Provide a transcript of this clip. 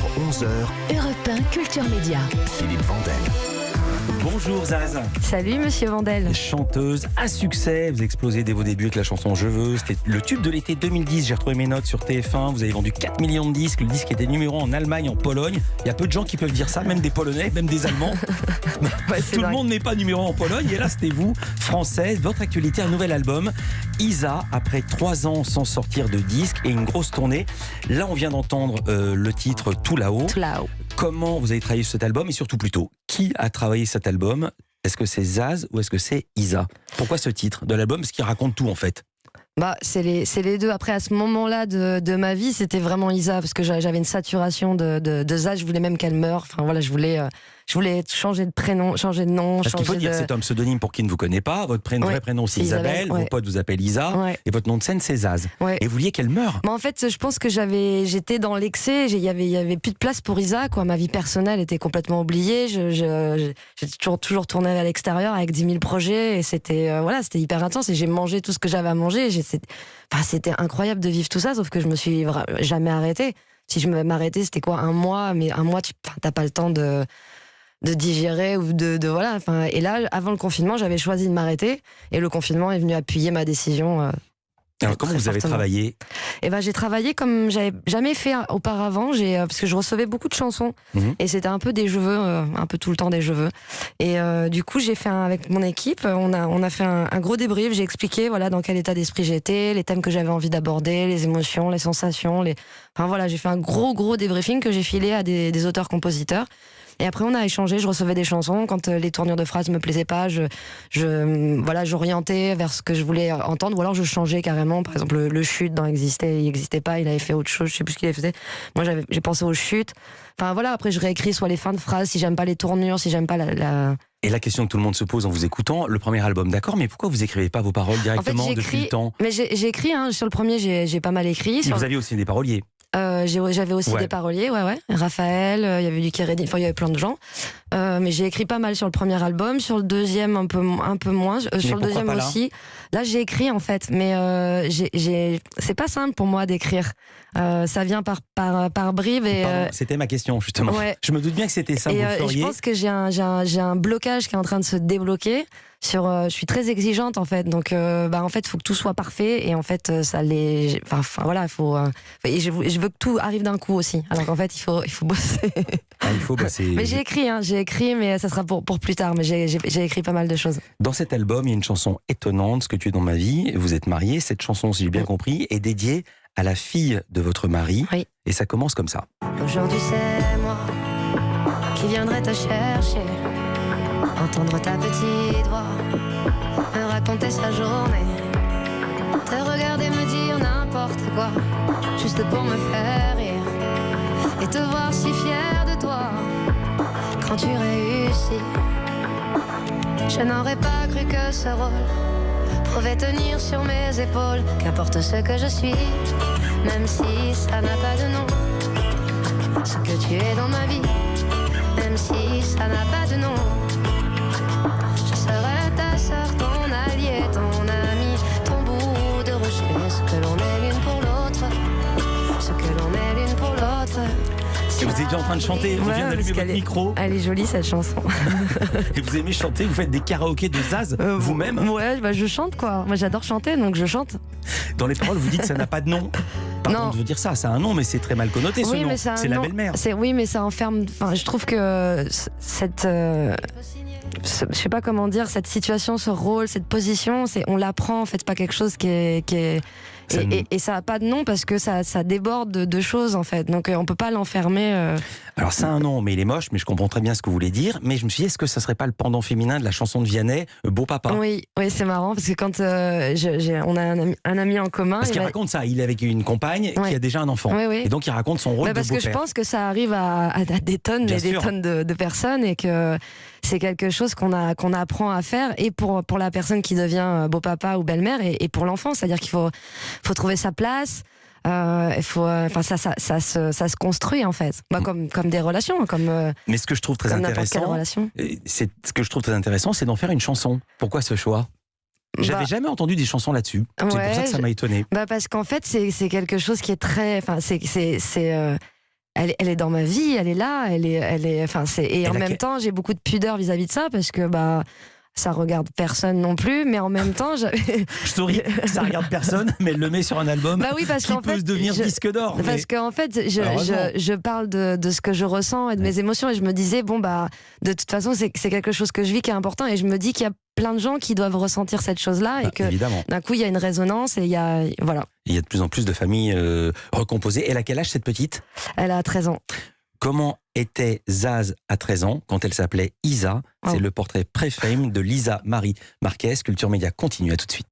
11h, Europe 1 Culture Média. Philippe Vandel. Bonjour Zaz. Salut Monsieur Vandel. Chanteuse à succès, vous explosez dès vos débuts avec la chanson Je veux. C'était le tube de l'été 2010, j'ai retrouvé mes notes sur TF1. Vous avez vendu 4 millions de disques, le disque était numéro 1 en Allemagne, en Pologne. Il y a peu de gens qui peuvent dire ça, même des Polonais, même des Allemands. Ouais, Tout le monde n'est pas numéro 1 en Pologne. Et là c'était vous, française. Votre actualité, un nouvel album, Isa, après 3 ans sans sortir de disque et une grosse tournée. Là on vient d'entendre le titre Tout là-haut. Tout là-haut. Comment vous avez travaillé sur cet album et surtout plutôt, qui a travaillé cet album? Est-ce que c'est Zaz ou est-ce que c'est Isa? Pourquoi ce titre de l'album? Parce qu'il raconte tout en fait. Bah, c'est les deux. Après, à ce moment-là de ma vie, c'était vraiment Isa, parce que j'avais une saturation de Zaz. Je voulais même qu'elle meure. Enfin voilà, je voulais changer de prénom, changer de nom. Parce qu'il faut dire, c'est un pseudonyme pour qui ne vous connaît pas. Votre vrai prénom c'est Isabelle, ouais. Vos potes vous appellent Isa, Ouais. et votre nom de scène c'est Zaz. Ouais. Et vous vouliez qu'elle meure. Mais en fait, je pense que j'étais dans l'excès. Il y avait plus de place pour Isa, quoi. Ma vie personnelle était complètement oubliée. J'ai toujours tourné à l'extérieur avec 10 000 projets, et c'était c'était hyper intense. Et j'ai mangé tout ce que j'avais à manger. C'était incroyable de vivre tout ça, sauf que je me suis jamais arrêtée. Si je m'arrêtais, c'était quoi, un mois? Mais un mois, t'as pas le temps de digérer ou voilà. Enfin, et là, avant le confinement, j'avais choisi de m'arrêter, et le confinement est venu appuyer ma décision. Alors comment vous avez travaillé? Et j'ai travaillé comme j'avais jamais fait auparavant, parce que je recevais beaucoup de chansons, et c'était un peu des je veux, un peu tout le temps des je veux. Et du coup, j'ai fait avec mon équipe, on a fait un gros débrief. J'ai expliqué dans quel état d'esprit j'étais, les thèmes que j'avais envie d'aborder, les émotions, les sensations, j'ai fait un gros débriefing que j'ai filé à des auteurs-compositeurs. Et après, on a échangé, je recevais des chansons. Quand les tournures de phrases me plaisaient pas, j'orientais vers ce que je voulais entendre, ou alors je changeais carrément. Par exemple, le chute il existait pas, il avait fait autre chose, je sais plus ce qu'il avait fait. Moi, j'ai pensé au chute. Enfin voilà, après je réécris soit les fins de phrases, si j'aime pas les tournures, si j'aime pas la... Et la question que tout le monde se pose en vous écoutant, le premier album, d'accord, mais pourquoi vous écrivez pas vos paroles directement depuis le temps? Mais j'ai écrit, sur le premier, j'ai pas mal écrit. Vous aviez aussi des paroliers. J'avais aussi des paroliers, ouais. Raphaël, il y avait du Kérédine, il y avait plein de gens. Mais j'ai écrit pas mal sur le premier album, sur le deuxième un peu moins, sur le deuxième aussi. Là, j'ai écrit en fait, mais c'est pas simple pour moi d'écrire. Ça vient par bribes. Pardon, c'était ma question justement. Ouais. Je me doute bien que c'était ça. Et vous le feriez. je pense que j'ai un blocage qui est en train de se débloquer. Je suis très exigeante en fait, donc en fait, il faut que tout soit parfait, et en fait, et je veux que tout arrive d'un coup aussi. Alors qu'en fait, il faut bosser. Il faut bosser. Mais j'ai écrit, mais ça sera pour plus tard. Mais j'ai écrit pas mal de choses. Dans cet album, il y a une chanson étonnante, Ce que tu es dans ma vie. Vous êtes mariés. Cette chanson, si j'ai bien compris, est dédiée à la fille de votre mari. Oui. Et ça commence comme ça. Aujourd'hui, c'est moi qui viendrai te chercher, entendre ta petite voix me raconter sa journée, te regarder me dire n'importe quoi, juste pour me faire rire, et te voir si fière de toi quand tu réussis. Je n'aurais pas cru que ce rôle pouvait tenir sur mes épaules, qu'importe ce que je suis, même si ça n'a pas de nom, ce que tu es dans ma vie, même si ça n'a pas de nom. Je serai ta sœur, ton allié, ton ami, ton bout de rocher, ce que l'on est l'une pour l'autre, ce que l'on est l'une pour l'autre. Et vous êtes déjà en train de chanter, on vient d'allumer votre micro. Elle est jolie cette chanson. Et vous aimez chanter, vous faites des karaokés de Zaz vous-même? Ouais, je chante quoi. Moi j'adore chanter, donc je chante. Dans les paroles, vous dites que ça n'a pas de nom. Pardon de vous dire ça, c'est un nom, mais c'est très mal connoté ce nom. C'est la belle-mère. Oui, mais ça enferme. Enfin, je trouve que cette. Je sais pas comment dire, cette situation, ce rôle, cette position, on l'apprend en fait, pas quelque chose qui est et ça a pas de nom parce que ça déborde de choses en fait, donc on peut pas l'enfermer. Alors c'est un nom, mais il est moche, mais je comprends très bien ce que vous voulez dire, mais je me suis dit, est-ce que ça serait pas le pendant féminin de la chanson de Vianney, Beau Papa? Oui, c'est marrant parce que quand on a un ami en commun, parce qu'il raconte ça, il est avec une compagne qui a déjà un enfant, et donc il raconte son rôle de beau-père. Parce que je pense que ça arrive à des tonnes et des tonnes de personnes, et que c'est quelque chose qu'on apprend à faire, et pour la personne qui devient beau papa ou belle-mère, et pour l'enfant, c'est-à-dire qu'il faut trouver sa place. Ça se construit en fait, comme des relations, mais ce que je trouve très intéressant, c'est d'en faire une chanson. Pourquoi ce choix? J'avais jamais entendu des chansons là-dessus. C'est pour ça que ça m'a étonné. Parce qu'en fait, c'est quelque chose qui est très, elle est dans ma vie, elle est là, et en même temps, j'ai beaucoup de pudeur vis-à-vis de ça parce que ça regarde personne non plus, mais en même temps, Je souris, ça regarde personne, mais elle le met sur un album bah oui, parce qui qu'en peut fait, se devenir disque d'or. Parce qu'en fait, je parle de ce que je ressens et de mes émotions, et je me disais, de toute façon, c'est quelque chose que je vis qui est important, et je me dis qu'il y a plein de gens qui doivent ressentir cette chose-là, et que évidemment. d'un coup, il y a une résonance, et voilà. Il y a de plus en plus de familles recomposées. Elle a quel âge, cette petite ? Elle a 13 ans. Comment était Zaz à 13 ans quand elle s'appelait Isa ? C'est le portrait pré-fame de Lisa Marie Marquez. Culture Média continue, à tout de suite.